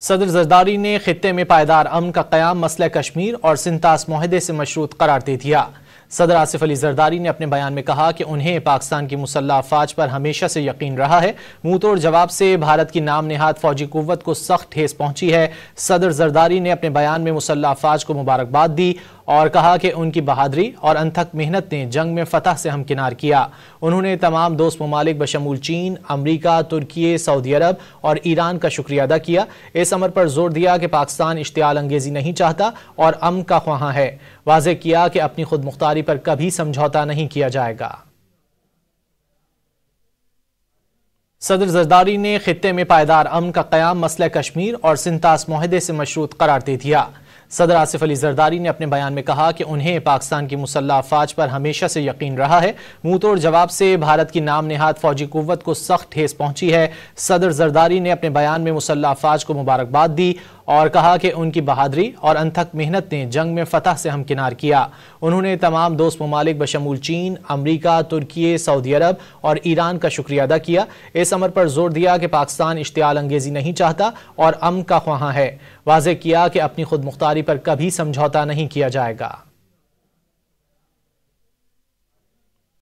صدر زرداری نے خطے میں پائیدار امن کا قیام مسئلہ کشمیر اور سنتاس معاہدے سے مشروط قرار دے دیا۔ صدر آصف علی زرداری نے اپنے بیان میں کہا کہ انہیں پاکستان کی مسلح افواج پر ہمیشہ سے یقین رہا ہے۔ منہ توڑ جواب سے بھارت کی نام نہاد فوجی قوت کو سخت ٹھیس پہنچی ہے۔ صدر زرداری نے اپنے بیان میں مسلح افواج کو مبارکباد دی اور کہا کہ ان کی بہادری اور انتھک محنت نے جنگ میں فتح سے ہمکنار کیا۔ انہوں نے تمام دوست ممالک بشمول چین، امریکہ، ترکی، سعودی عرب اور ایران کا شکریہ ادا کیا۔ اس امر پر زور دیا کہ پاکستان اشتعال انگیزی نہیں چاہتا اور امن کا خواہاں ہے۔ واضح کیا کہ اپنی خود مختاری پر کبھی سمجھوتا نہیں کیا جائے گا۔ صدر زرداری نے خطے میں پائیدار امن کا قیام مسئلہ کشمیر اور سنتاس معاہدے سے مشروط قرار دے دیا۔ صدر آصف علی زرداری نے اپنے بیان میں کہا کہ انہیں پاکستان کی مسلح افواج پر ہمیشہ سے یقین رہا ہے۔ منہ توڑ جواب سے بھارت کی نام نہاد فوجی قوت کو سخت ٹھیس پہنچی ہے۔ صدر زرداری نے اپنے بیان میں مسلح افواج کو مبارکباد دی اور کہا کہ ان کی بہادری اور انتھک محنت نے جنگ میں فتح سے ہمکنار کیا۔ انہوں نے تمام دوست ممالک بشمول چین، امریکہ، ترکی، سعودی عرب اور ایران کا شکریہ ادا کیا۔ اس امر پر زور دیا کہ پاکستان اشتعال انگیزی نہیں چاہتا اور امن کا خواہاں ہے۔ واضح کیا کہ اپنی خود مختاری پر کبھی سمجھوتا نہیں کیا جائے گا۔